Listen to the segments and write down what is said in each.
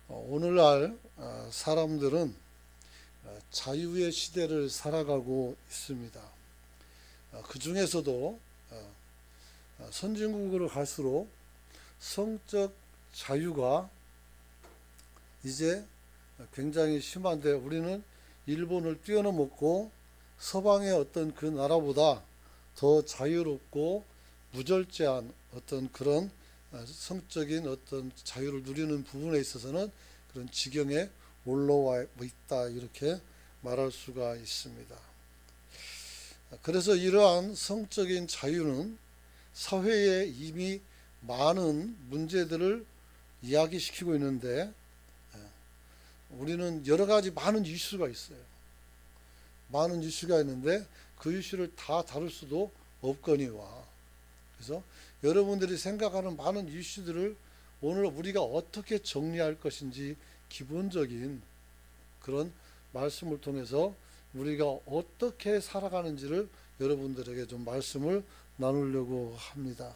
오늘날 사람들은 자유의 시대를 살아가고 있습니다. 그 중에서도 선진국으로 갈수록 성적 자유가 이제 굉장히 심한데, 우리는 일본을 뛰어넘었고 서방의 어떤 그 나라보다 더 자유롭고 무절제한 어떤 그런 성적인 어떤 자유를 누리는 부분에 있어서는 그런 지경에 올라와 있다, 이렇게 말할 수가 있습니다. 그래서 이러한 성적인 자유는 사회에 이미 많은 문제들을 이야기시키고 있는데, 우리는 여러 가지 많은 이슈가 있어요. 많은 이슈가 있는데 그 이슈를 다 다룰 수도 없거니와, 그래서 여러분들이 생각하는 많은 이슈들을 오늘 우리가 어떻게 정리할 것인지 기본적인 그런 말씀을 통해서 우리가 어떻게 살아가는지를 여러분들에게 좀 말씀을 나누려고 합니다.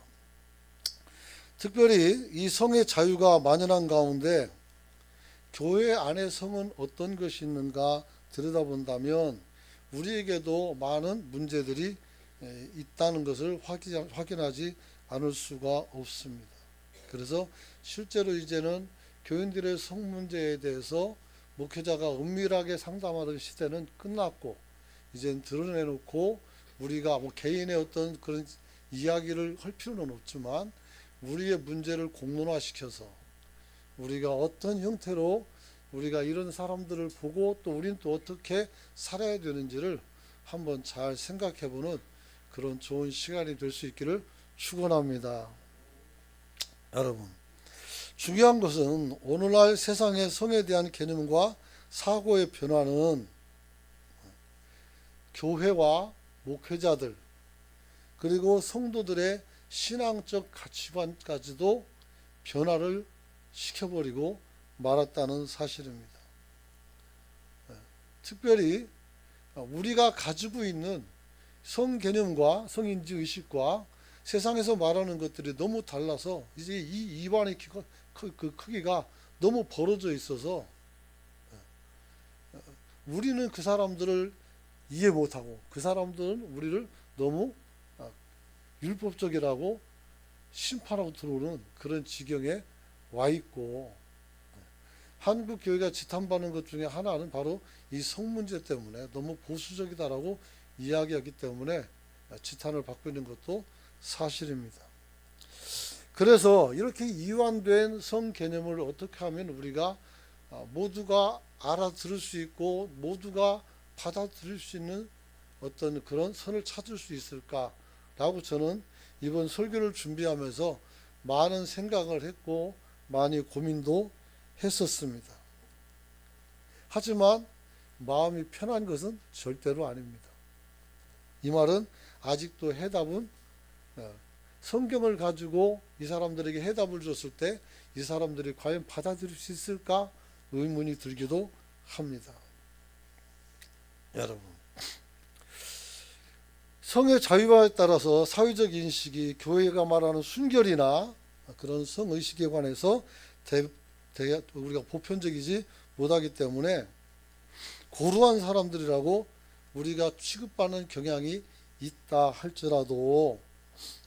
특별히 이 성의 자유가 만연한 가운데 교회 안의 성은 어떤 것이 있는가 들여다본다면 우리에게도 많은 문제들이 있다는 것을 확인하지 않을 수가 없습니다. 그래서 실제로 이제는 교인들의 성 문제에 대해서 목회자가 은밀하게 상담하던 시대는 끝났고, 이제는 드러내놓고 우리가 개인의 어떤 그런 이야기를 할 필요는 없지만 우리의 문제를 공론화시켜서 우리가 어떤 형태로 우리가 이런 사람들을 보고 또 우리는 또 어떻게 살아야 되는지를 한번 잘 생각해보는 그런 좋은 시간이 될 수 있기를 축원합니다. 여러분, 중요한 것은 오늘날 세상의 성에 대한 개념과 사고의 변화는 교회와 목회자들 그리고 성도들의 신앙적 가치관까지도 변화를 시켜버리고 말았다는 사실입니다. 특별히 우리가 가지고 있는 성 개념과 성인지 의식과 세상에서 말하는 것들이 너무 달라서 이제 이 이완의 그 크기가 너무 벌어져 있어서 우리는 그 사람들을 이해 못하고 그 사람들은 우리를 너무 율법적이라고 심판하고 들어오는 그런 지경에 와 있고, 한국 교회가 지탄받는 것 중에 하나는 바로 이 성 문제 때문에 너무 보수적이다라고 이야기하기 때문에 지탄을 받고 있는 것도 사실입니다. 그래서 이렇게 이완된 성 개념을 어떻게 하면 우리가 모두가 알아들을 수 있고 모두가 받아들일 수 있는 어떤 그런 선을 찾을 수 있을까라고 저는 이번 설교를 준비하면서 많은 생각을 했고 많이 고민도 했었습니다. 하지만 마음이 편한 것은 절대로 아닙니다. 이 말은 아직도 해답은 성경을 가지고 이 사람들에게 해답을 줬을 때 이 사람들이 과연 받아들일 수 있을까 의문이 들기도 합니다. 여러분, 성의 자유화에 따라서 사회적 인식이 교회가 말하는 순결이나 그런 성의식에 관해서 우리가 보편적이지 못하기 때문에 고루한 사람들이라고 우리가 취급받는 경향이 있다 할지라도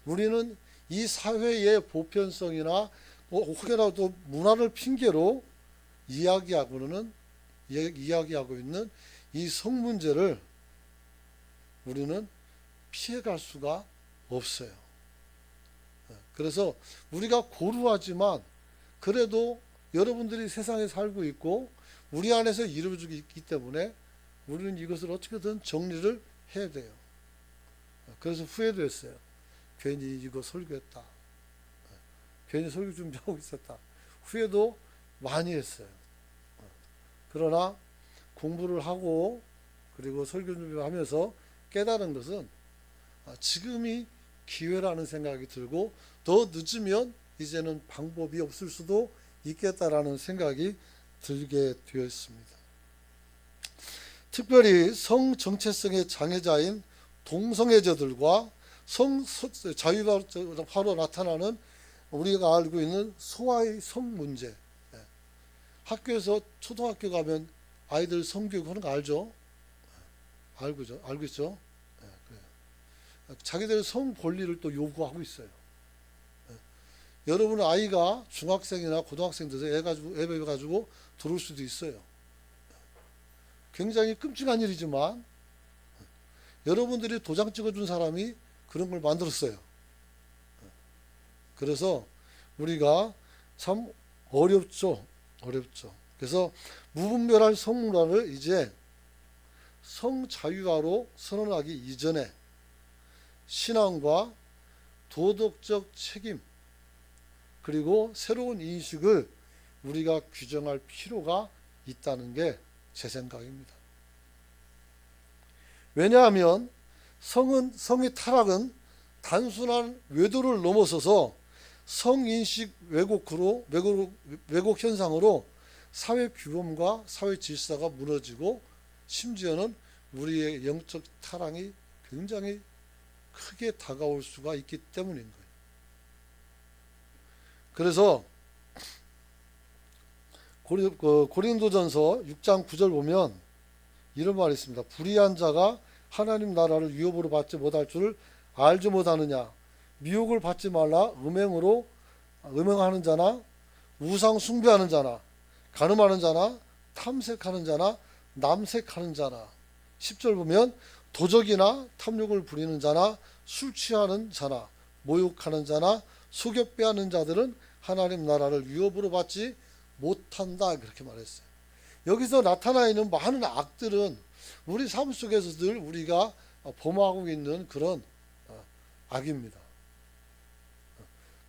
우리는 이 사회의 보편성이나 혹여라도 문화를 핑계로 이야기하고 있는 이 성 문제를 우리는 피해갈 수가 없어요. 그래서 우리가 고루하지만 그래도 여러분들이 세상에 살고 있고 우리 안에서 이루어지고 있기 때문에 우리는 이것을 어떻게든 정리를 해야 돼요. 그래서 후회도 했어요. 괜히 이거 설교했다. 괜히 설교 준비하고 있었다. 후회도 많이 했어요. 그러나 공부를 하고 그리고 설교 준비를 하면서 깨달은 것은 지금이 기회라는 생각이 들고 더 늦으면 이제는 방법이 없을 수도 있겠다라는 생각이 들게 되었습니다. 특별히 성 정체성의 장애자인 동성애자들과 성 자유화로 나타나는 우리가 알고 있는 소아의 성 문제, 학교에서 초등학교 가면 아이들 성교육 하는 거 알죠? 알고 있죠? 예, 그래요. 자기들 성 권리를 또 요구하고 있어요. 예. 여러분 아이가 중학생이나 고등학생 돼서 애 가지고 들어올 수도 있어요. 굉장히 끔찍한 일이지만 여러분들이 도장 찍어준 사람이 그런 걸 만들었어요. 그래서 우리가 참 어렵죠. 그래서 무분별한 성문화를 이제 성자유화로 선언하기 이전에 신앙과 도덕적 책임 그리고 새로운 인식을 우리가 규정할 필요가 있다는 게 제 생각입니다. 왜냐하면 성의 타락은 단순한 외도를 넘어서서 성인식 왜곡 현상으로 사회 규범과 사회 질서가 무너지고 심지어는 우리의 영적 타락이 굉장히 크게 다가올 수가 있기 때문인 거예요. 그래서 고린도전서 6장 9절 보면 이런 말이 있습니다. 불의한 자가 하나님 나라를 유업으로 받지 못할 줄을 알지 못하느냐. 미혹을 받지 말라. 음행하는 자나 우상 숭배하는 자나 간음하는 자나 탐색하는 자나 남색하는 자나 10절 보면 도적이나 탐욕을 부리는 자나 술 취하는 자나 모욕하는 자나 속여 빼앗는 자들은 하나님 나라를 유업으로 받지 못한다 그렇게 말했어요. 여기서 나타나 있는 많은 악들은 우리 삶 속에서 늘 우리가 범하고 있는 그런 악입니다.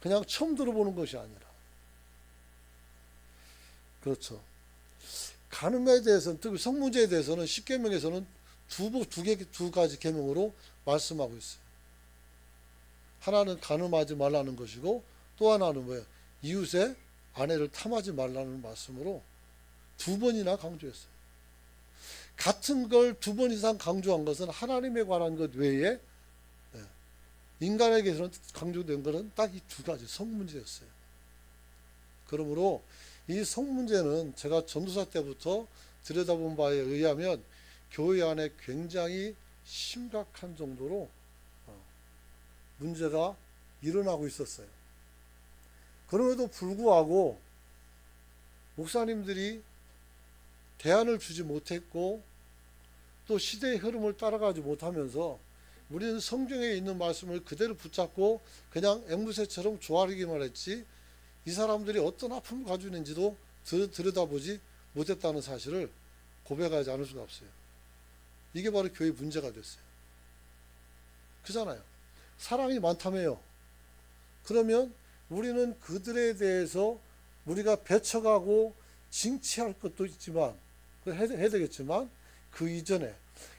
그냥 처음 들어보는 것이 아니라 그렇죠. 간음에 대해서는 특히 성문제에 대해서는 10계명에서는 두 가지 계명으로 말씀하고 있어요. 하나는 간음하지 말라는 것이고 또 하나는 뭐예요? 이웃의 아내를 탐하지 말라는 말씀으로 두 번이나 강조했어요. 같은 걸 두 번 이상 강조한 것은 하나님에 관한 것 외에 인간에게서는 강조된 것은 딱 이 두 가지 성문제였어요. 그러므로 이 성문제는 제가 전도사 때부터 들여다본 바에 의하면 교회 안에 굉장히 심각한 정도로 문제가 일어나고 있었어요. 그럼에도 불구하고 목사님들이 대안을 주지 못했고 또 시대의 흐름을 따라가지 못하면서 우리는 성경에 있는 말씀을 그대로 붙잡고 그냥 앵무새처럼 조아리기만 했지 이 사람들이 어떤 아픔을 가지고 있는지도 들여다보지 못했다는 사실을 고백하지 않을 수가 없어요. 이게 바로 교회 문제가 됐어요. 그잖아요. 사랑이 많다며요. 그러면 우리는 그들에 대해서 우리가 배척하고 징치할 것도 있지만 해야 되겠지만 그 이전에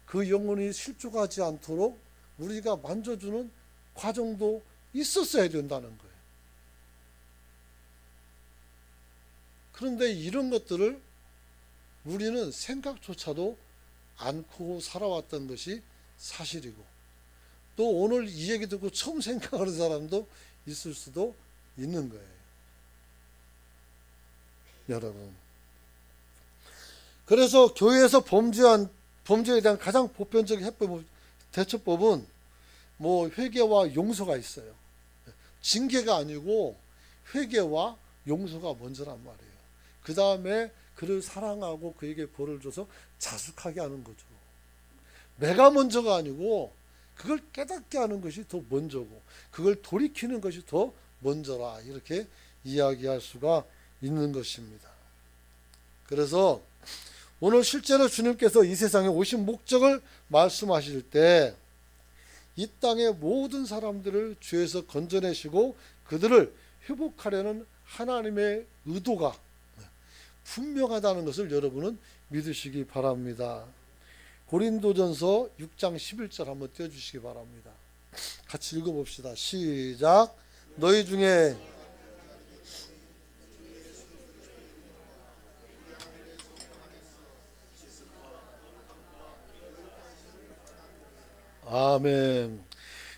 그 영혼이 실족하지 않도록 우리가 만져주는 과정도 있었어야 된다는 거예요. 그런데 이런 것들을 우리는 생각조차도 않고 살아왔던 것이 사실이고 또 오늘 이 얘기 듣고 처음 생각하는 사람도 있을 수도 있는 거예요. 여러분. 그래서 교회에서 범죄에 대한 가장 보편적인 대처법은 회개와 용서가 있어요. 징계가 아니고 회개와 용서가 먼저란 말이에요. 그 다음에 그를 사랑하고 그에게 벌을 줘서 자숙하게 하는 거죠. 내가 먼저가 아니고 그걸 깨닫게 하는 것이 더 먼저고 그걸 돌이키는 것이 더 먼저라 이렇게 이야기할 수가 있는 것입니다. 그래서 오늘 실제로 주님께서 이 세상에 오신 목적을 말씀하실 때 이 땅의 모든 사람들을 죄에서 건져내시고 그들을 회복하려는 하나님의 의도가 분명하다는 것을 여러분은 믿으시기 바랍니다. 고린도전서 6장 11절 한번 띄워주시기 바랍니다. 같이 읽어봅시다. 시작. 너희 중에 아멘.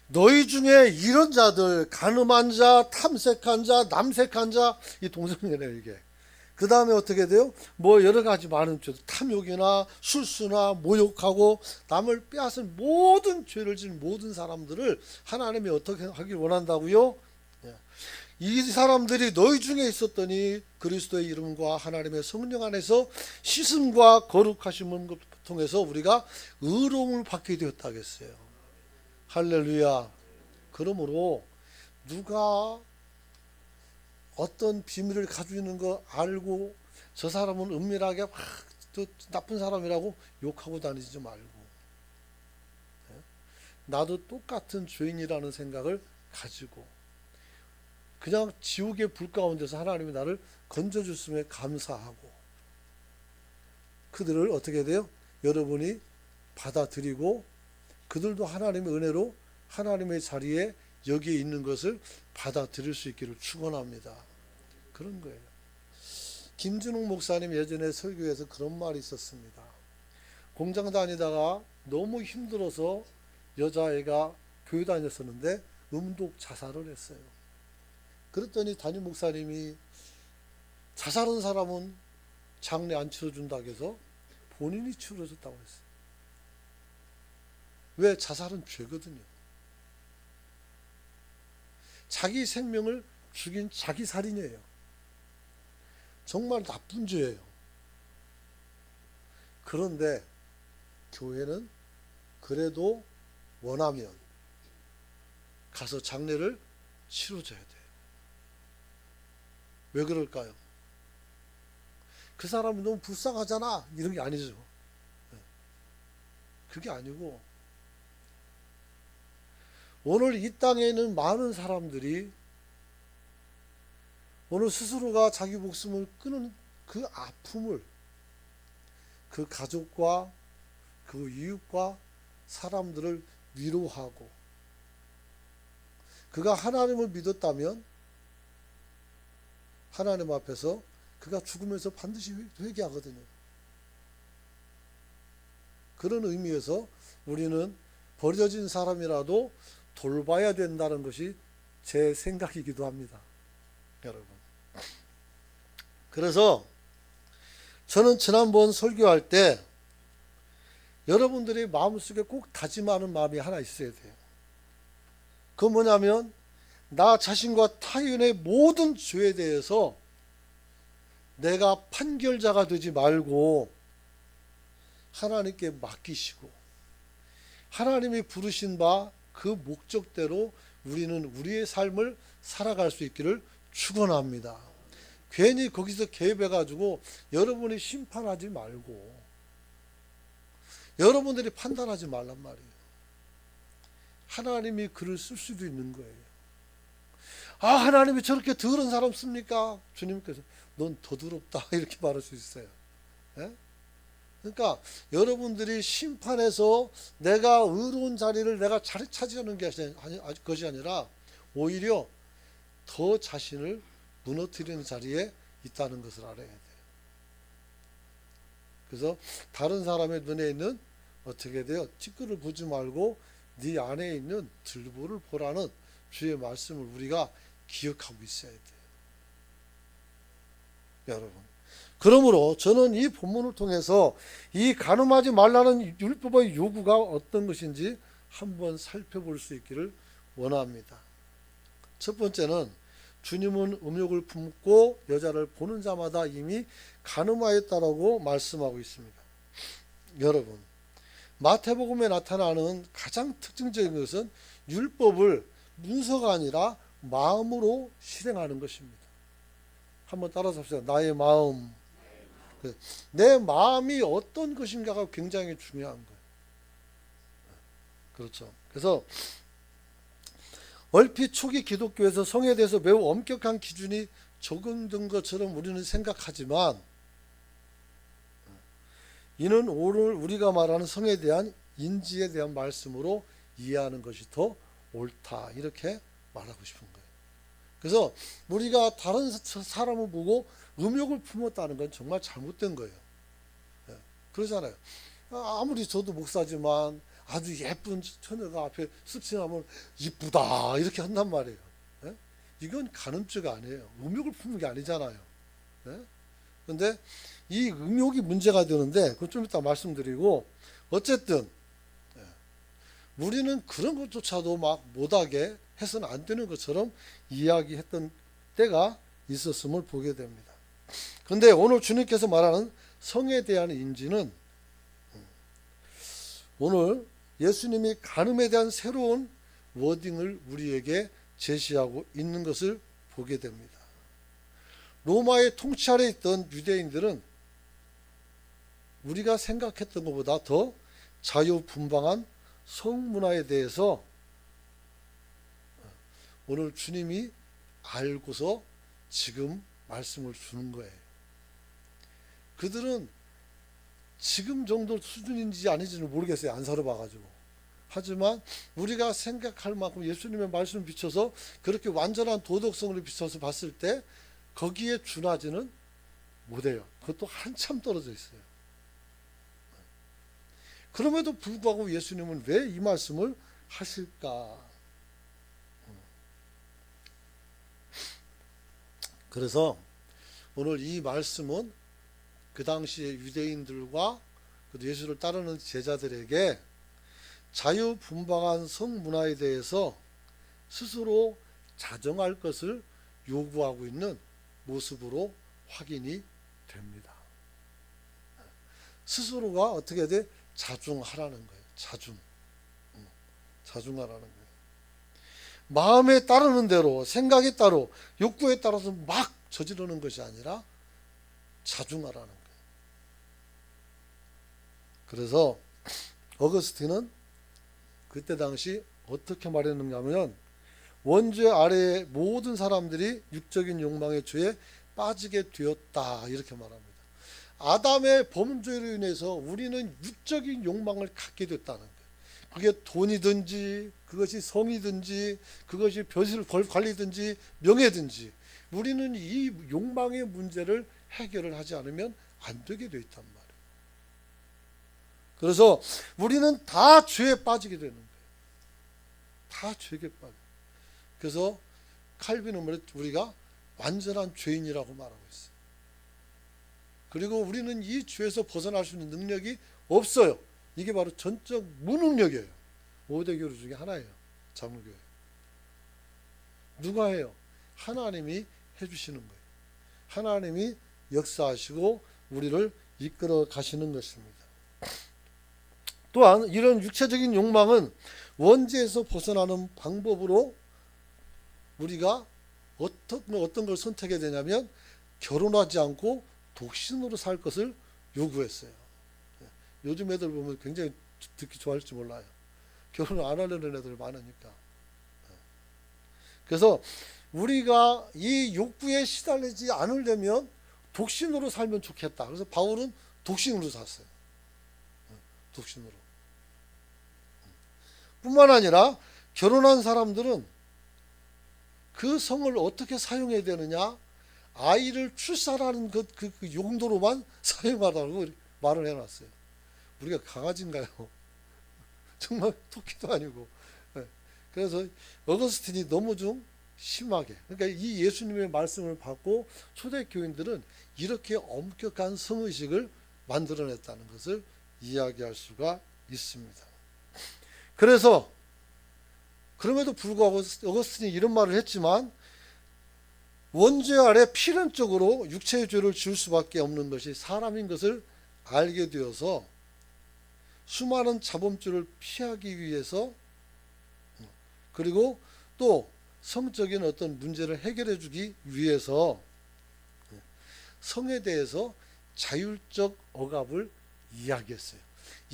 너희 중에 이런 자들, 간음한 자, 탐색한 자, 남색한 자, 이 동성애네요 이게. 그 다음에 어떻게 돼요? 뭐 여러 가지 많은 죄, 탐욕이나 술수나 모욕하고 남을 빼앗은 모든 죄를 지은 모든 사람들을 하나님이 어떻게 하길 원한다고요? 이 사람들이 너희 중에 있었더니 그리스도의 이름과 하나님의 성령 안에서 씻음과 거룩하심을 통해서 우리가 의로움을 받게 되었다 하겠어요. 할렐루야. 그러므로 누가 어떤 비밀을 가지고 있는 거 알고 저 사람은 은밀하게 또 나쁜 사람이라고 욕하고 다니지 말고, 나도 똑같은 죄인이라는 생각을 가지고 그냥 지옥의 불 가운데서 하나님이 나를 건져줬음에 감사하고, 그들을 어떻게 돼요? 여러분이 받아들이고 그들도 하나님의 은혜로 하나님의 자리에 여기에 있는 것을 받아들일 수 있기를 축원합니다. 그런 거예요. 김준욱 목사님 예전에 설교에서 그런 말이 있었습니다. 공장 다니다가 너무 힘들어서 여자애가 교회 다녔었는데 음독 자살을 했어요. 그랬더니 담임 목사님이 자살한 사람은 장례 안 치러준다고 해서 본인이 치러줬다고 했어요. 왜? 자살은 죄거든요. 자기 생명을 죽인 자기 살인이에요. 정말 나쁜 죄예요. 그런데 교회는 그래도 원하면 가서 장례를 치러줘야 돼요. 왜 그럴까요? 그 사람이 너무 불쌍하잖아 이런 게 아니죠. 그게 아니고, 오늘 이 땅에 있는 많은 사람들이 오늘 스스로가 자기 목숨을 끊은 그 아픔을 그 가족과 그 이웃과 사람들을 위로하고, 그가 하나님을 믿었다면 하나님 앞에서 그가 죽으면서 반드시 회개하거든요. 그런 의미에서 우리는 버려진 사람이라도 돌봐야 된다는 것이 제 생각이기도 합니다, 여러분. 그래서 저는 지난번 설교할 때 여러분들이 마음속에 꼭 다짐하는 마음이 하나 있어야 돼요. 그건 뭐냐면, 나 자신과 타인의 모든 죄에 대해서 내가 판결자가 되지 말고 하나님께 맡기시고 하나님이 부르신 바 그 목적대로 우리는 우리의 삶을 살아갈 수 있기를 축원합니다. 괜히 거기서 개입해가지고 여러분이 심판하지 말고 여러분들이 판단하지 말란 말이에요. 하나님이 글을 쓸 수도 있는 거예요. 아, 하나님이 저렇게 더러운 사람 씁니까? 주님께서 넌 더 더럽다 이렇게 말할 수 있어요. 예? 그러니까 여러분들이 심판해서 내가 의로운 자리를 내가 차지하는 것이 아니라 오히려 더 자신을 무너뜨리는 자리에 있다는 것을 알아야 돼요. 그래서 다른 사람의 눈에 있는 어떻게 돼요? 티끌을 보지 말고 네 안에 있는 들보를 보라는 주의 말씀을 우리가 기억하고 있어야 돼요, 여러분. 그러므로 저는 이 본문을 통해서 이 간음하지 말라는 율법의 요구가 어떤 것인지 한번 살펴볼 수 있기를 원합니다. 첫 번째는 주님은 음욕을 품고 여자를 보는 자마다 이미 간음하였다라고 말씀하고 있습니다. 여러분, 마태복음에 나타나는 가장 특징적인 것은 율법을 문서가 아니라 마음으로 실행하는 것입니다. 한번 따라서 합시다. 나의 마음. 내 마음이 어떤 것인가가 굉장히 중요한 거예요. 그렇죠. 그래서 얼핏 초기 기독교에서 성에 대해서 매우 엄격한 기준이 적용된 것처럼 우리는 생각하지만, 이는 오늘 우리가 말하는 성에 대한 인지에 대한 말씀으로 이해하는 것이 더 옳다, 이렇게 말하고 싶은 거예요. 그래서 우리가 다른 사람을 보고 음욕을 품었다는 건 정말 잘못된 거예요. 그러잖아요. 아무리 저도 목사지만 아주 예쁜 처녀가 앞에 쓱 지나면 이쁘다 이렇게 한단 말이에요. 이건 간음죄가 아니에요. 음욕을 품는 게 아니잖아요. 근데 이 음욕이 문제가 되는데 그건 좀 이따 말씀드리고, 어쨌든 우리는 그런 것조차도 막 못하게 해서는 안 되는 것처럼 이야기했던 때가 있었음을 보게 됩니다. 그런데 오늘 주님께서 말하는 성에 대한 인지는 오늘 예수님이 간음에 대한 새로운 워딩을 우리에게 제시하고 있는 것을 보게 됩니다. 로마의 통치 아래 있던 유대인들은 우리가 생각했던 것보다 더 자유분방한 성문화에 대해서 오늘 주님이 알고서 지금 말씀을 주는 거예요. 그들은 지금 정도 수준인지 아닌지는 모르겠어요. 안 살아봐가지고. 하지만 우리가 생각할 만큼 예수님의 말씀을 비춰서 그렇게 완전한 도덕성을 비춰서 봤을 때 거기에 준하지는 못해요. 그것도 한참 떨어져 있어요. 그럼에도 불구하고 예수님은 왜 이 말씀을 하실까? 그래서 오늘 이 말씀은 그 당시에 유대인들과 예수를 따르는 제자들에게 자유분방한 성문화에 대해서 스스로 자정할 것을 요구하고 있는 모습으로 확인이 됩니다. 스스로가 어떻게 돼? 자중하라는 거예요. 자중하라는 거예요. 마음에 따르는 대로, 생각에 따로, 욕구에 따라서 막 저지르는 것이 아니라 자중하라는 거예요. 그래서 어거스틴은 그때 당시 어떻게 말했는가 하면, 원죄 아래의 모든 사람들이 육적인 욕망의 죄에 빠지게 되었다, 이렇게 말합니다. 아담의 범죄로 인해서 우리는 육적인 욕망을 갖게 됐다는 거예요. 그게 돈이든지, 그것이 성이든지, 그것이 벼슬 관리든지, 명예든지, 우리는 이 욕망의 문제를 해결을 하지 않으면 안 되게 되어 있단 말이에요. 그래서 우리는 다 죄에 빠지게 되는 거예요. 다 죄에 빠져. 그래서 칼빈은 우리가 완전한 죄인이라고 말하고 있어요. 그리고 우리는 이 죄에서 벗어날 수 있는 능력이 없어요. 이게 바로 전적 무능력이에요. 5대 교류 중에 하나예요. 장로교회. 누가 해요? 하나님이 해주시는 거예요. 하나님이 역사하시고 우리를 이끌어 가시는 것입니다. 또한 이런 육체적인 욕망은 원죄에서 벗어나는 방법으로 우리가 어떤 걸 선택해야 되냐면, 결혼하지 않고 독신으로 살 것을 요구했어요. 요즘 애들 보면 굉장히 듣기 좋아할지 몰라요. 결혼 안 하려는 애들 많으니까. 그래서 우리가 이 욕구에 시달리지 않으려면 독신으로 살면 좋겠다. 그래서 바울은 독신으로 샀어요. 독신으로. 뿐만 아니라 결혼한 사람들은 그 성을 어떻게 사용해야 되느냐, 아이를 출산하는 그 용도로만 사용하라고 말을 해놨어요. 우리가 강아지인가요? 정말 토끼도 아니고. 그래서 어거스틴이 너무 좀 심하게, 그러니까 이 예수님의 말씀을 받고 초대교인들은 이렇게 엄격한 성의식을 만들어냈다는 것을 이야기할 수가 있습니다. 그래서 그럼에도 불구하고 어거스틴이 이런 말을 했지만, 원죄 아래 필연적으로 육체의 죄를 지을 수밖에 없는 것이 사람인 것을 알게 되어서 수많은 자범죄를 피하기 위해서, 그리고 또 성적인 어떤 문제를 해결해 주기 위해서 성에 대해서 자율적 억압을 이야기했어요.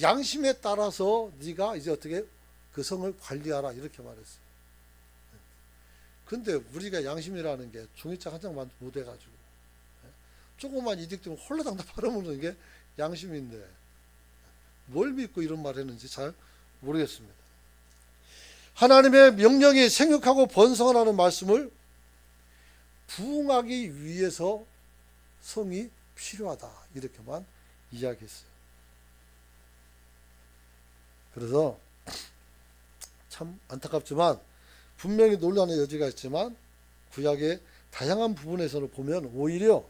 양심에 따라서 네가 이제 어떻게 그 성을 관리하라, 이렇게 말했어요. 근데 우리가 양심이라는 게 종이짝 한 장만 못 해가지고 조금만 이득되면 홀라당당 팔아먹는 게 양심인데, 뭘 믿고 이런 말 했는지 잘 모르겠습니다. 하나님의 명령이 생육하고 번성하라는 말씀을 부응하기 위해서 성이 필요하다, 이렇게만 이야기했어요. 그래서 참 안타깝지만, 분명히 논란의 여지가 있지만 구약의 다양한 부분에서는 보면 오히려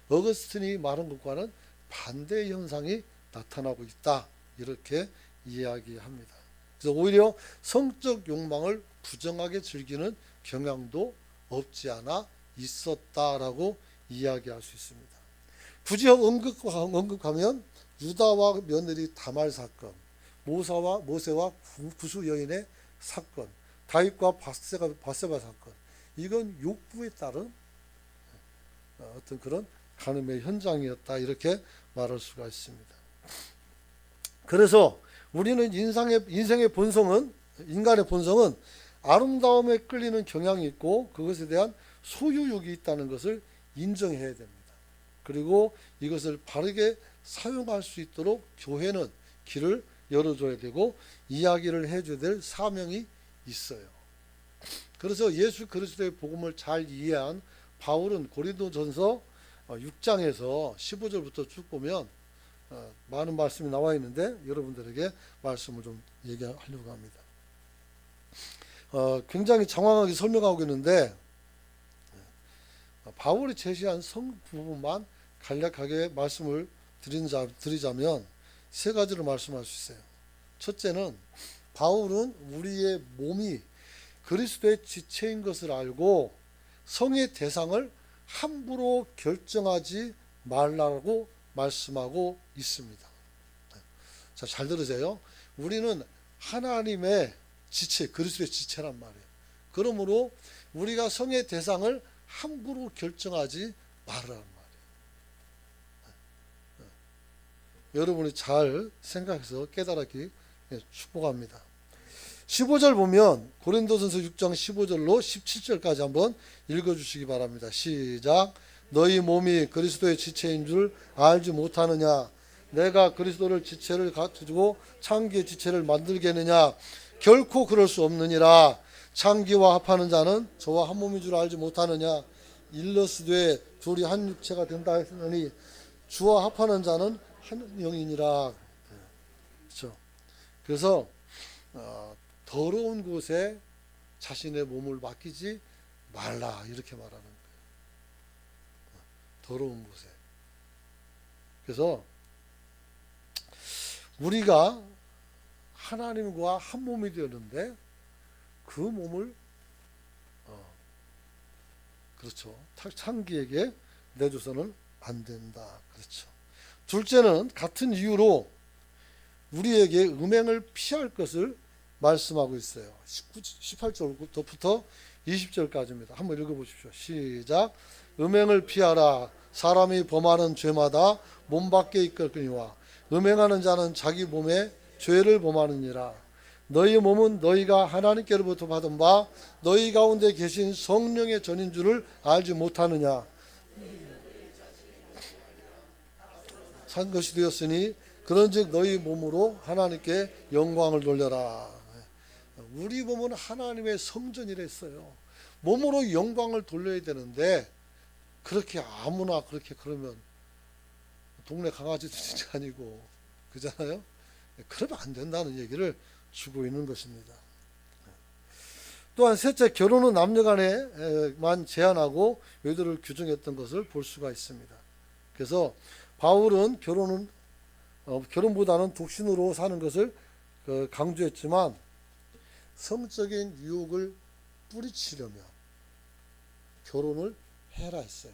어거스틴이 말한 것과는 반대 현상이 나타나고 있다. 이렇게 이야기합니다. 그래서 오히려 성적 욕망을 부정하게 즐기는 경향도 없지 않아 있었다라고 이야기할 수 있습니다. 굳이 언급하면 유다와 며느리 다말 사건, 모세와 구수 여인의 사건, 다윗과 바세바 사건, 이건 욕구에 따른 어떤 그런 간음의 현장이었다 이렇게 말할 수가 있습니다. 그래서 우리는 인생의 본성은, 인간의 본성은 아름다움에 끌리는 경향이 있고 그것에 대한 소유욕이 있다는 것을 인정해야 됩니다. 그리고 이것을 바르게 사용할 수 있도록 교회는 길을 열어줘야 되고 이야기를 해줘야 될 사명이 있어요. 그래서 예수 그리스도의 복음을 잘 이해한 바울은 고린도전서 6장에서 15절부터 쭉 보면 많은 말씀이 나와 있는데 여러분들에게 말씀을 좀 얘기하려고 합니다. 굉장히 장황하게 설명하고 있는데 바울이 제시한 성 부분만 간략하게 말씀을 드리자면 세 가지로 말씀할 수 있어요. 첫째는 바울은 우리의 몸이 그리스도의 지체인 것을 알고 성의 대상을 함부로 결정하지 말라고 말씀하고 있습니다. 자, 잘 들으세요. 우리는 하나님의 지체, 그리스도의 지체란 말이에요. 그러므로 우리가 성의 대상을 함부로 결정하지 말라는 말이에요. 여러분이 잘 생각해서 깨달았기 축복합니다. 15절 보면 고린도전서 6장 15절로 17절까지 한번 읽어주시기 바랍니다. 시작. 너희 몸이 그리스도의 지체인 줄 알지 못하느냐? 내가 그리스도를 지체를 가지고 창기의 지체를 만들겠느냐? 결코 그럴 수 없느니라. 창기와 합하는 자는 저와 한 몸인 줄 알지 못하느냐? 일러스되 둘이 한 육체가 된다 했으니 주와 합하는 자는 한 영이니라. 그렇죠. 그래서 더러운 곳에 자신의 몸을 맡기지 말라 이렇게 말하는 거예요. 더러운 곳에. 그래서 우리가 하나님과 한 몸이 되었는데 그 몸을 그렇죠. 창기에게 내줘서는 안 된다. 그렇죠. 둘째는 같은 이유로 우리에게 음행을 피할 것을 말씀하고 있어요. 18절부터 20절까지입니다. 한번 읽어보십시오. 시작. 음행을 피하라. 사람이 범하는 죄마다 몸 밖에 있거니와 음행하는 자는 자기 몸에 죄를 범하느니라. 너희 몸은 너희가 하나님께로부터 받은 바 너희 가운데 계신 성령의 전인 줄을 알지 못하느냐. 산 것이 되었으니 그런즉 너희 몸으로 하나님께 영광을 돌려라. 우리 몸은 하나님의 성전이라 했어요. 몸으로 영광을 돌려야 되는데 그렇게 아무나 그렇게 그러면 동네 강아지도 진짜 아니고 그잖아요. 그러면 안 된다는 얘기를 주고 있는 것입니다. 또한 셋째, 결혼은 남녀간에만 제한하고 외도를 규정했던 것을 볼 수가 있습니다. 그래서 바울은 결혼보다는 독신으로 사는 것을 강조했지만 성적인 유혹을 뿌리치려면 결혼을 해라 했어요.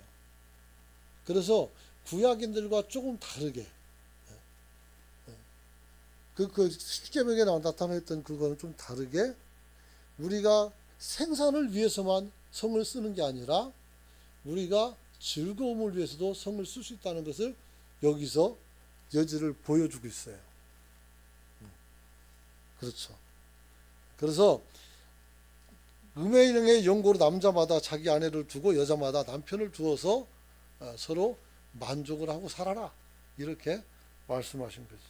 그래서 구약인들과 조금 다르게 그 십계명에 나타났던 그거는 좀 다르게 우리가 생산을 위해서만 성을 쓰는 게 아니라 우리가 즐거움을 위해서도 성을 쓸 수 있다는 것을 여기서 여지를 보여주고 있어요. 그렇죠. 그래서 음행의 연고로 남자마다 자기 아내를 두고 여자마다 남편을 두어서 서로 만족을 하고 살아라 이렇게 말씀하신 거죠.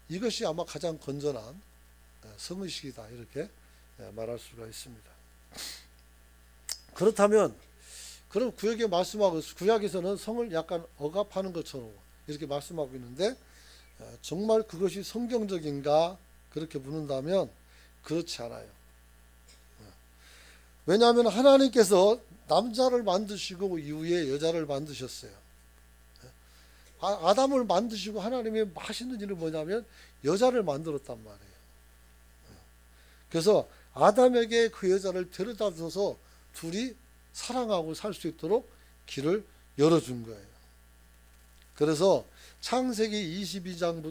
이것이 아마 가장 건전한 성의식이다 이렇게 말할 수가 있습니다. 그렇다면 그럼 구약에 말씀하고 구약에서는 성을 약간 억압하는 것처럼 이렇게 말씀하고 있는데 정말 그것이 성경적인가 그렇게 묻는다면 그렇지 않아요. 왜냐하면 하나님께서 남자를 만드시고 이후에 여자를 만드셨어요. 아담을 만드시고 하나님의 하시는 일은 뭐냐면 여자를 만들었단 말이에요. 그래서 아담에게 그 여자를 데려다 줘서 둘이 사랑하고 살 수 있도록 길을 열어준 거예요. 그래서 창세기 2장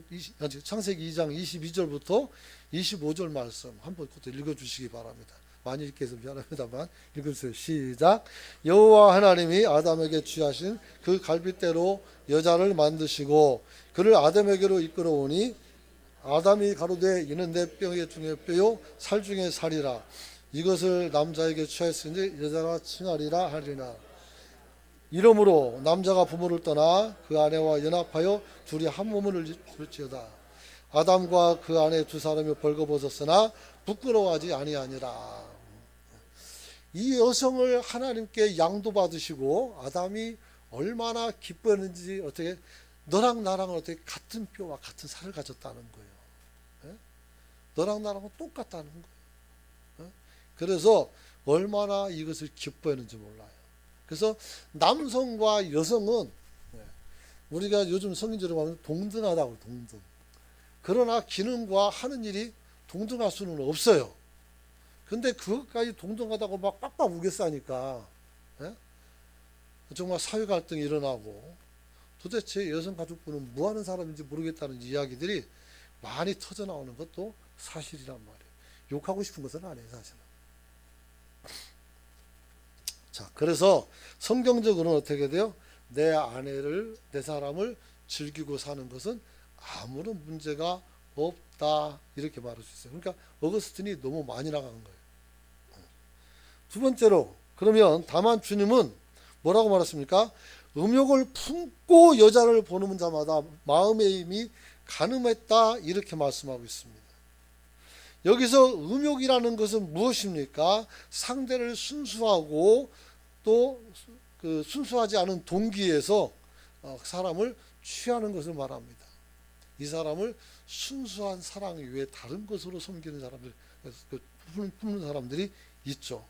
22절부터 25절 말씀 한번 그것도 읽어주시기 바랍니다. 많이 읽겠서 미안합니다만 읽으세요. 시작. 여호와 하나님이 아담에게 취하신 그 갈빗대로 여자를 만드시고 그를 아담에게로 이끌어오니 아담이 가로되 이는 내 뼈 중에 뼈요 살 중에 살이라. 이것을 남자에게 취하였으니 여자가 칭하리라 하리라. 이러므로 남자가 부모를 떠나 그 아내와 연합하여 둘이 한 몸을 이룰지어다. 아담과 그 아내 두 사람이 벌거벗었으나 부끄러워하지 아니하니라. 이 여성을 하나님께 양도받으시고 아담이 얼마나 기뻐했는지 어떻게 너랑 나랑은 어떻게 같은 뼈와 같은 살을 가졌다는 거예요. 너랑 나랑은 똑같다는 거예요. 그래서 얼마나 이것을 기뻐했는지 몰라요. 그래서 남성과 여성은 우리가 요즘 성인들을 보면 동등하다고 동등. 그러나 기능과 하는 일이 동등할 수는 없어요. 근데 그것까지 동등하다고 막 빡빡 우겨싸니까 정말 사회 갈등이 일어나고 도대체 여성가족부는 뭐 하는 사람인지 모르겠다는 이야기들이 많이 터져 나오는 것도 사실이란 말이에요. 욕하고 싶은 것은 아니에요, 사실은. 자, 그래서 성경적으로는 어떻게 돼요? 내 아내를, 내 사람을 즐기고 사는 것은 아무런 문제가 없다. 이렇게 말할 수 있어요. 그러니까 어거스틴이 너무 많이 나간 거예요. 두 번째로, 그러면 다만 주님은 뭐라고 말했습니까? 음욕을 품고 여자를 보는 자마다 마음의 힘이 가늠했다. 이렇게 말씀하고 있습니다. 여기서 음욕이라는 것은 무엇입니까? 상대를 순수하고 또 그 순수하지 않은 동기에서 사람을 취하는 것을 말합니다. 이 사람을 순수한 사랑 외에 다른 것으로 섬기는 사람들, 품는 사람들이 있죠.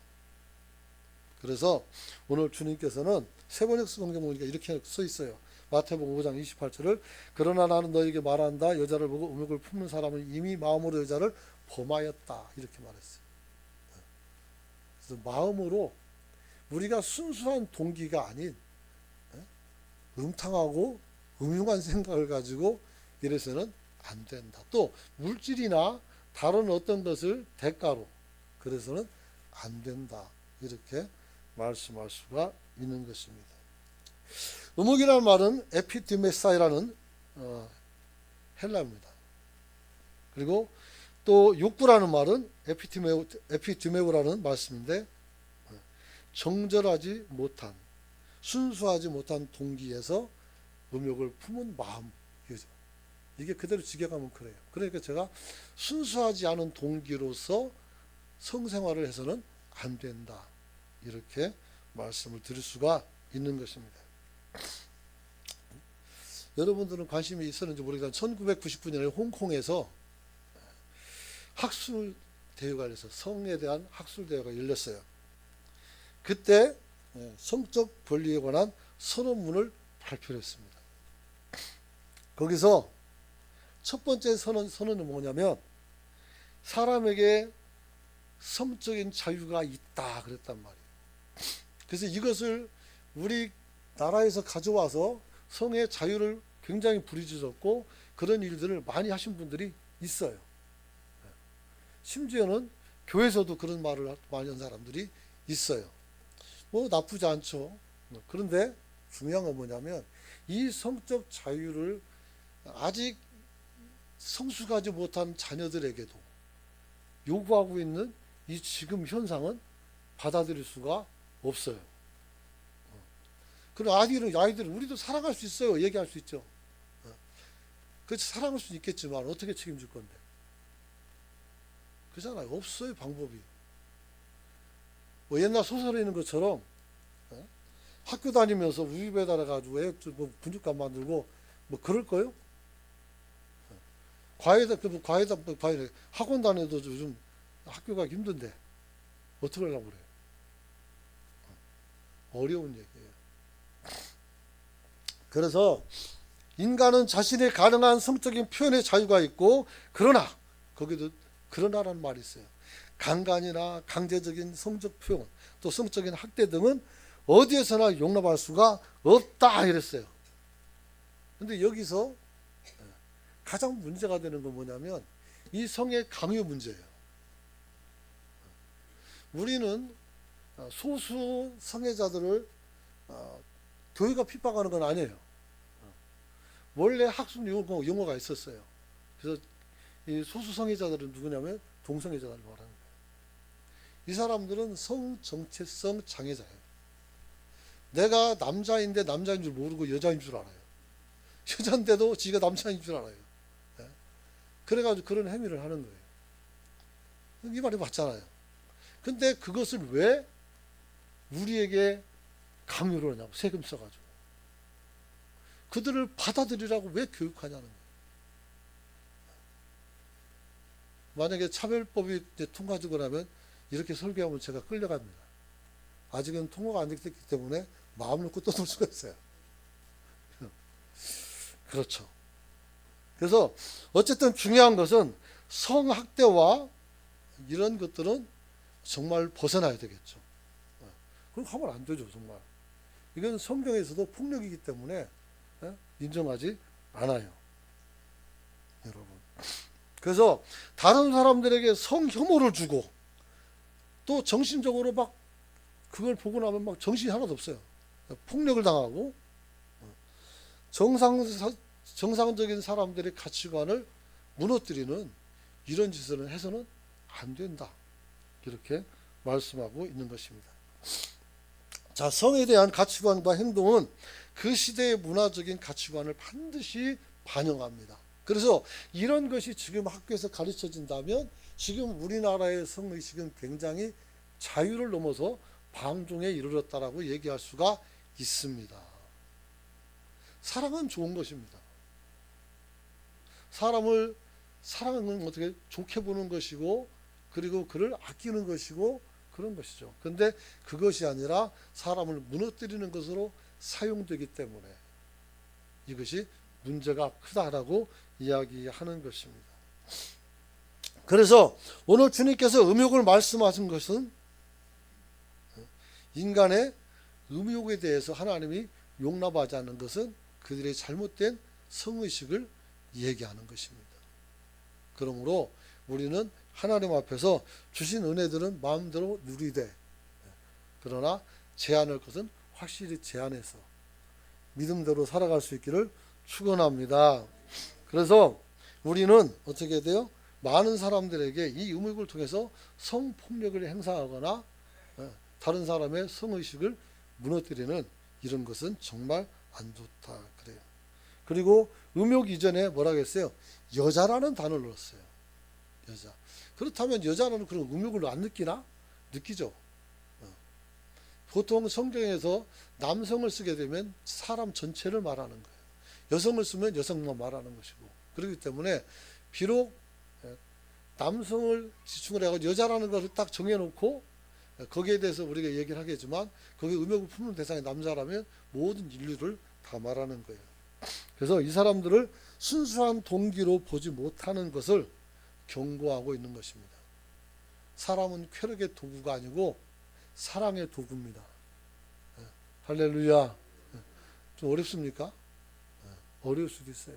그래서 오늘 주님께서는 세 번역 성경 보니까 이렇게 써 있어요. 마태복음 5장 28절을 그러나 나는 너에게 말한다. 여자를 보고 음욕을 품는 사람은 이미 마음으로 여자를 범하였다. 이렇게 말했어요. 그래서 마음으로 우리가 순수한 동기가 아닌 음탕하고 음흉한 생각을 가지고 이래서는 안 된다. 또 물질이나 다른 어떤 것을 대가로 그래서는 안 된다. 이렇게 말씀할 수가 있는 것입니다. 음욕이라는 말은 에피티메사이라는 헬라입니다. 그리고 또 욕구라는 말은 에피티메우라는 말씀인데 정절하지 못한 순수하지 못한 동기에서 음욕을 품은 마음, 이게 그대로 직역하면 그래요. 그러니까 제가 순수하지 않은 동기로서 성생활을 해서는 안 된다. 이렇게 말씀을 드릴 수가 있는 것입니다. 여러분들은 관심이 있었는지 모르겠지만 1999년에 홍콩에서 학술 대회가 열려서 성에 대한 학술 대회가 열렸어요. 그때 성적 권리에 관한 선언문을 발표했습니다. 거기서 첫 번째 선언은 뭐냐면 사람에게 성적인 자유가 있다 그랬단 말이에요. 그래서 이것을 우리 나라에서 가져와서 성의 자유를 굉장히 부르짖었고 그런 일들을 많이 하신 분들이 있어요. 심지어는 교회에서도 그런 말을 많이 한 사람들이 있어요. 뭐 나쁘지 않죠. 그런데 중요한 건 뭐냐면 이 성적 자유를 아직 성숙하지 못한 자녀들에게도 요구하고 있는 이 지금 현상은 받아들일 수가 없어요. 그럼 아이들은 우리도 사랑할 수 있어요. 얘기할 수 있죠. 그렇지, 사랑할 수 있겠지만 어떻게 책임질 건데? 그렇잖아요. 없어요, 방법이. 뭐 옛날 소설에 있는 것처럼 학교 다니면서 우유 배달해가지고 애 분유값 만들고 뭐 그럴 거요? 과외 학원 다녀도 요즘 학교 가기 힘든데 어떻게 하려고 그래요? 어려운 얘기예요. 그래서 인간은 자신이 가능한 성적인 표현의 자유가 있고, 그러나 거기도 그러나라는 말이 있어요. 강간이나 강제적인 성적 표현, 또 성적인 학대 등은 어디에서나 용납할 수가 없다 이랬어요. 근데 여기서 가장 문제가 되는 건 뭐냐면 이 성의 강요 문제예요. 우리는 소수 성애자들을 교회가 핍박하는 건 아니에요. 원래 학습 용어가 있었어요. 그래서 이 소수 성애자들은 누구냐면 동성애자들을 말하는 거예요. 이 사람들은 성정체성 장애자예요. 내가 남자인데 남자인 줄 모르고 여자인 줄 알아요. 여자인데도 지가 남자인 줄 알아요. 그래가지고 그런 행위를 하는 거예요. 이 말이 맞잖아요. 근데 그것을 왜 우리에게 강요를 하냐고, 세금 써가지고. 그들을 받아들이라고 왜 교육하냐는 거예요. 만약에 차별법이 통과되고 나면 이렇게 설교하면 제가 끌려갑니다. 아직은 통과가 안 됐기 때문에 마음 놓고 떠들 수가 있어요. 그렇죠. 그래서 어쨌든 중요한 것은 성학대와 이런 것들은 정말 벗어나야 되겠죠. 그럼 하면 안 되죠, 정말. 이건 성경에서도 폭력이기 때문에 인정하지 않아요, 여러분. 그래서 다른 사람들에게 성혐오를 주고 또 정신적으로 막 그걸 보고 나면 막 정신이 하나도 없어요. 폭력을 당하고 정상적인 사람들의 가치관을 무너뜨리는 이런 짓을 해서는 안 된다. 이렇게 말씀하고 있는 것입니다. 자, 성에 대한 가치관과 행동은 그 시대의 문화적인 가치관을 반드시 반영합니다. 그래서 이런 것이 지금 학교에서 가르쳐진다면 지금 우리나라의 성의식은 굉장히 자유를 넘어서 방종에 이르렀다라고 얘기할 수가 있습니다. 사랑은 좋은 것입니다. 사랑은 어떻게 좋게 보는 것이고, 그리고 그를 아끼는 것이고 그런 것이죠. 그런데 그것이 아니라 사람을 무너뜨리는 것으로 사용되기 때문에 이것이 문제가 크다라고 이야기하는 것입니다. 그래서 오늘 주님께서 음욕을 말씀하신 것은 인간의 음욕에 대해서 하나님이 용납하지 않는 것은 그들의 잘못된 성의식을 얘기하는 것입니다. 그러므로 우리는 하나님 앞에서 주신 은혜들은 마음대로 누리되, 그러나 제한할 것은 확실히 제한해서 믿음대로 살아갈 수 있기를 축원합니다. 그래서 우리는 어떻게 돼요? 많은 사람들에게 이 음욕을 통해서 성폭력을 행사하거나 다른 사람의 성의식을 무너뜨리는 이런 것은 정말 안 좋다 그래요. 그리고 음욕 이전에 뭐라고 했어요? 여자라는 단어를 넣었어요. 여자. 그렇다면 여자는 그런 음욕을 안 느끼나? 느끼죠. 보통 성경에서 남성을 쓰게 되면 사람 전체를 말하는 거예요. 여성을 쓰면 여성만 말하는 것이고, 그렇기 때문에 비록 남성을 지칭을 해가지고 여자라는 것을 딱 정해놓고 거기에 대해서 우리가 얘기를 하겠지만, 거기에 음욕을 품는 대상이 남자라면 모든 인류를 다 말하는 거예요. 그래서 이 사람들을 순수한 동기로 보지 못하는 것을 경고하고 있는 것입니다. 사람은 쾌락의 도구가 아니고 사랑의 도구입니다. 할렐루야. 좀 어렵습니까? 어려울 수도 있어요.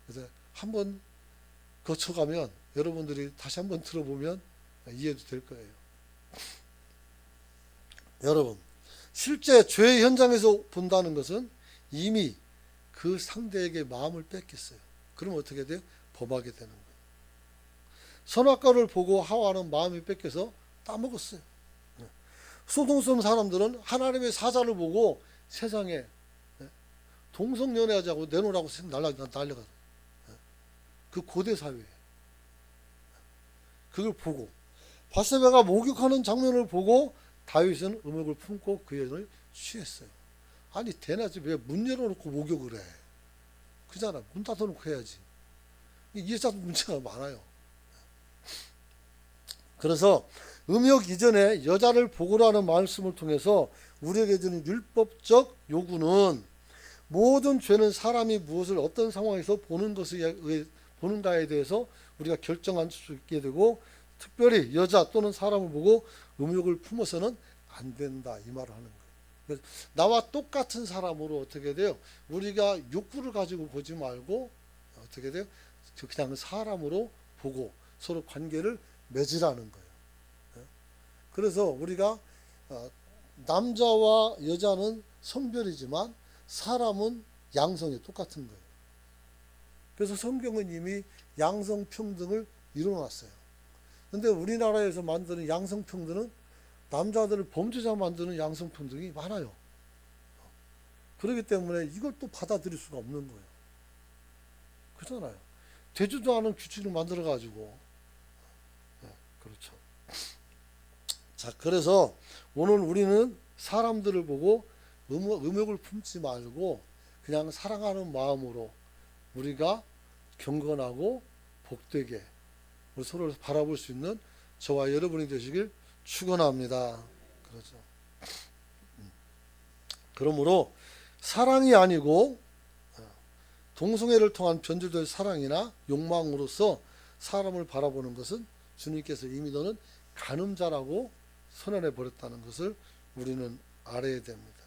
그래서 한번 거쳐가면 여러분들이 다시 한번 들어보면 이해도 될 거예요. 여러분, 실제 죄의 현장에서 본다는 것은 이미 그 상대에게 마음을 뺏겼어요. 그럼 어떻게 돼요? 범하게 되는 거예요. 선악과를 보고 하와는 마음이 뺏겨서 따먹었어요. 소돔섬 사람들은 하나님의 사자를 보고 세상에 동성연애하자고 내놓으라고 날려가요. 그 고대 사회에. 그걸 보고 바세바가 목욕하는 장면을 보고 다윗은 음욕을 품고 그 여인을 취했어요. 아니 대낮에 왜 문 열어놓고 목욕을 해? 그잖아. 문 닫아놓고 해야지. 이 여자도 문제가 많아요. 그래서 음욕 이전에 여자를 보고라는 말씀을 통해서 우리에게 주는 율법적 요구는 모든 죄는 사람이 무엇을 어떤 상황에서 보는가에 대해서 우리가 결정할 수 있게 되고, 특별히 여자 또는 사람을 보고 음욕을 품어서는 안 된다, 이 말을 하는 거예요. 그래서 나와 똑같은 사람으로 어떻게 돼요? 우리가 욕구를 가지고 보지 말고 어떻게 돼요? 그냥 사람으로 보고 서로 관계를 맺으라는 거예요. 그래서 우리가 남자와 여자는 성별이지만 사람은 양성이 똑같은 거예요. 그래서 성경은 이미 양성평등을 이루어놨어요. 근데 우리나라에서 만드는 양성평등은 남자들을 범죄자 만드는 양성평등이 많아요. 그렇기 때문에 이걸 또 받아들일 수가 없는 거예요. 그렇잖아요. 되지도 않은 규칙을 만들어가지고. 그렇죠. 자, 그래서 오늘 우리는 사람들을 보고 음욕을 품지 말고 그냥 사랑하는 마음으로 우리가 경건하고 복되게 우리 서로를 바라볼 수 있는 저와 여러분이 되시길 축원합니다. 그렇죠. 그러므로 사랑이 아니고 동성애를 통한 변질될 사랑이나 욕망으로서 사람을 바라보는 것은 주님께서 이미 너는 간음자라고 선언해 버렸다는 것을 우리는 알아야 됩니다.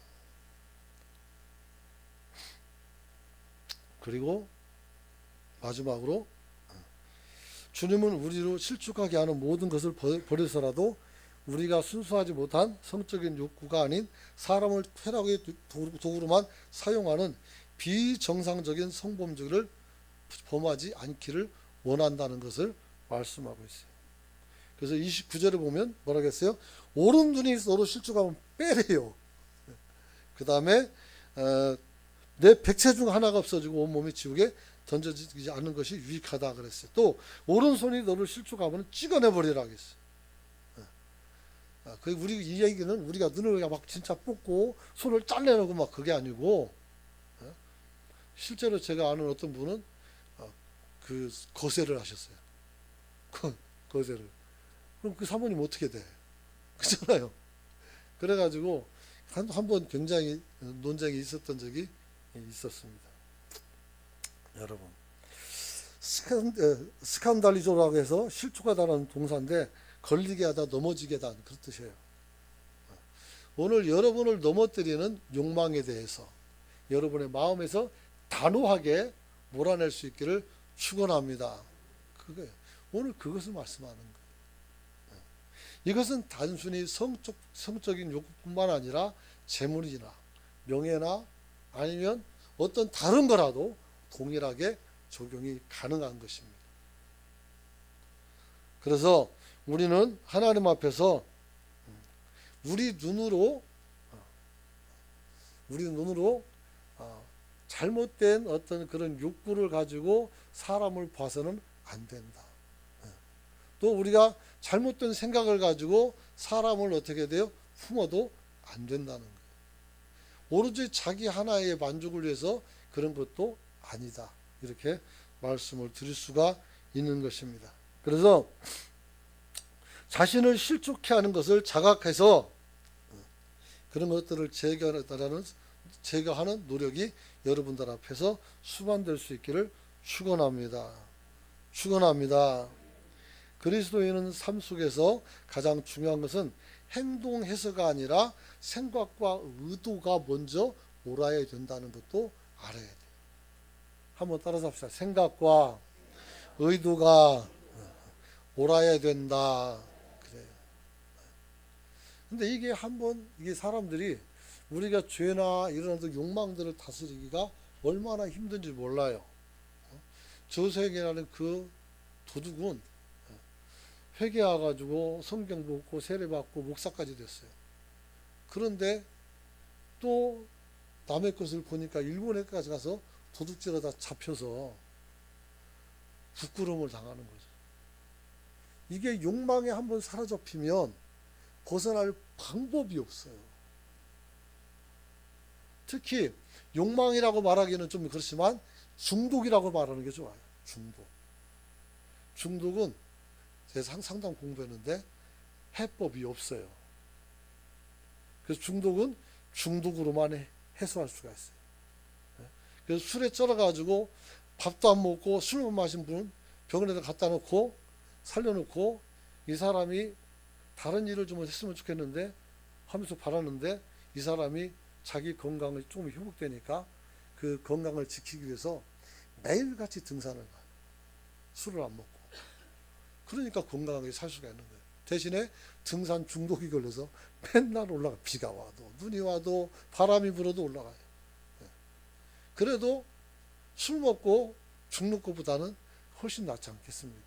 그리고 마지막으로 주님은 우리로 실족하게 하는 모든 것을 버려서라도 우리가 순수하지 못한 성적인 욕구가 아닌 사람을 쾌락의 도구로만 사용하는 비정상적인 성범죄를 범하지 않기를 원한다는 것을 말씀하고 있어요. 그래서 29절에 보면 뭐라고 했어요? 오른 눈이 너로 실족하면 빼래요. 그 다음에 내 백체 중 하나가 없어지고 온몸이 지옥에 던져지지 않는 것이 유익하다 그랬어요. 또 오른손이 너를 실족하면 찍어내버리라 그랬어요. 우리 이 얘기는 우리가 눈을 막 진짜 뽑고 손을 잘라내고 막 그게 아니고, 실제로 제가 아는 어떤 분은 그 거세를 하셨어요. 거세를. 그럼 그 사모님 어떻게 돼? 그렇잖아요. 그래가지고 한번 굉장히 논쟁이 있었던 적이 있었습니다. 여러분, 스칸달리조라고 해서 실족하다는 동사인데 걸리게 하다, 넘어지게 하다, 그런 뜻이에요. 오늘 여러분을 넘어뜨리는 욕망에 대해서 여러분의 마음에서 단호하게 몰아낼 수 있기를 축원합니다. 그거예요. 오늘 그것을 말씀하는 거예요. 이것은 단순히 성적인 욕구뿐만 아니라 재물이나 명예나 아니면 어떤 다른 거라도 동일하게 적용이 가능한 것입니다. 그래서 우리는 하나님 앞에서 우리 눈으로 잘못된 어떤 그런 욕구를 가지고 사람을 봐서는 안 된다. 또 우리가 잘못된 생각을 가지고 사람을 어떻게 돼요? 품어도 안 된다는 거예요. 오로지 자기 하나의 만족을 위해서 그런 것도 아니다. 이렇게 말씀을 드릴 수가 있는 것입니다. 그래서 자신을 실족해 하는 것을 자각해서 그런 것들을 제거하는 노력이 여러분들 앞에서 수반될 수 있기를 축원합니다. 축원합니다. 그리스도인은 삶 속에서 가장 중요한 것은 행동해서가 아니라 생각과 의도가 먼저 옳아야 된다는 것도 알아야 돼요. 한번 따라서 합시다. 생각과 의도가 옳아야 된다. 그래요. 근데 이게 이게 사람들이 우리가 죄나 이런 욕망들을 다스리기가 얼마나 힘든지 몰라요. 저세계라는 그 도둑은 회개와가지고 성경 보고 세례받고 목사까지 됐어요. 그런데 또 남의 것을 보니까 일본에까지 가서 도둑질하다 잡혀서 부끄러움을 당하는 거죠. 이게 욕망에 한번 사로잡히면 벗어날 방법이 없어요. 특히 욕망이라고 말하기는 좀 그렇지만 중독이라고 말하는 게 좋아요. 중독은 제가 상당 공부했는데 해법이 없어요. 그래서 중독은 중독으로만 해소할 수가 있어요. 그래서 술에 쩔어가지고 밥도 안 먹고 술만 마신 분은 병원에다 갖다 놓고 살려놓고 이 사람이 다른 일을 좀 했으면 좋겠는데 하면서 바라는데 이 사람이 자기 건강을 조금 회복되니까 그 건강을 지키기 위해서 매일같이 등산을 가요. 술을 안 먹고. 그러니까 건강하게 살 수가 있는 거예요. 대신에 등산 중독이 걸려서 맨날 올라가. 비가 와도 눈이 와도 바람이 불어도 올라가요. 그래도 술 먹고 죽는 것보다는 훨씬 낫지 않겠습니까?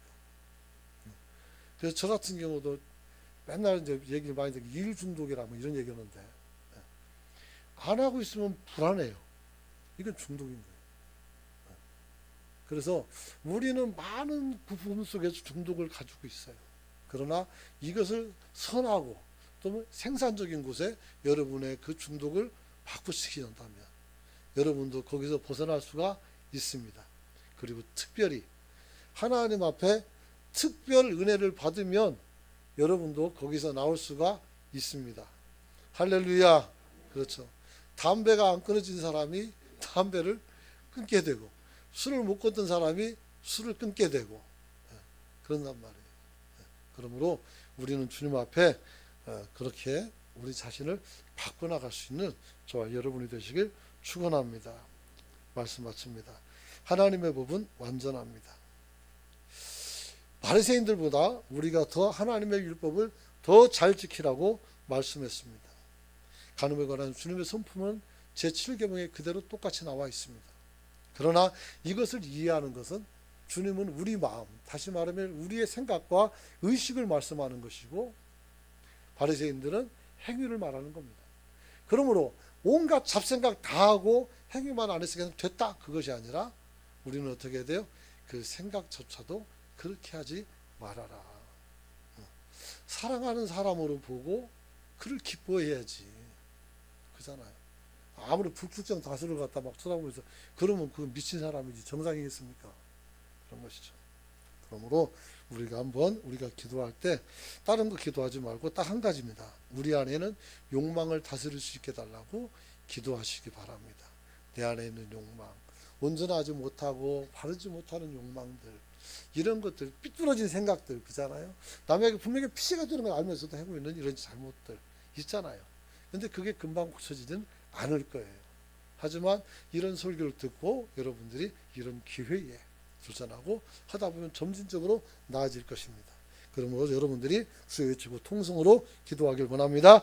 그래서 저 같은 경우도 맨날 이제 얘기를 많이 듣고 일 중독이라 뭐 이런 얘기하는데 안 하고 있으면 불안해요. 이건 중독인 거예요. 그래서 우리는 많은 부분 속에서 중독을 가지고 있어요. 그러나 이것을 선하고 또 생산적인 곳에 여러분의 그 중독을 바꾸시킨다면 여러분도 거기서 벗어날 수가 있습니다. 그리고 특별히 하나님 앞에 특별 은혜를 받으면 여러분도 거기서 나올 수가 있습니다. 할렐루야. 그렇죠. 담배가 안 끊어진 사람이 담배를 끊게 되고 술을 못 끊던 사람이 술을 끊게 되고 그런단 말이에요. 그러므로 우리는 주님 앞에 그렇게 우리 자신을 바꿔나갈 수 있는 저와 여러분이 되시길 축원합니다. 말씀 마칩니다. 하나님의 법은 완전합니다. 바리새인들보다 우리가 더 하나님의 율법을 더 잘 지키라고 말씀했습니다. 간음에 관한 주님의 선품은 제7계명에 그대로 똑같이 나와 있습니다. 그러나 이것을 이해하는 것은 주님은 우리 마음, 다시 말하면 우리의 생각과 의식을 말씀하는 것이고 바리새인들은 행위를 말하는 겁니다. 그러므로 온갖 잡생각 다 하고 행위만 안 했으니까 됐다, 그것이 아니라 우리는 어떻게 해야 돼요? 그 생각조차도 그렇게 하지 말아라. 사랑하는 사람으로 보고 그를 기뻐해야지. 그잖아요. 아무리 북극성 다수를 갖다 막 쳐다보면서 그러면 그 미친 사람이지 정상이겠습니까? 그런 것이죠. 그러므로 우리가 기도할 때 다른 거 기도하지 말고 딱 한 가지입니다. 우리 안에는 욕망을 다스릴 수 있게 달라고 기도하시기 바랍니다. 내 안에 있는 욕망, 온전하지 못하고 바르지 못하는 욕망들, 이런 것들, 삐뚤어진 생각들, 그잖아요. 남에게 분명히 피해가 되는 걸 알면서도 하고 있는 이런 잘못들 있잖아요. 근데 그게 금방 고쳐지진 않을 거예요. 하지만 이런 설교를 듣고 여러분들이 이런 기회에 도전하고 하다 보면 점진적으로 나아질 것입니다. 그러므로 여러분들이 주여 외치고 통성으로 기도하길 원합니다.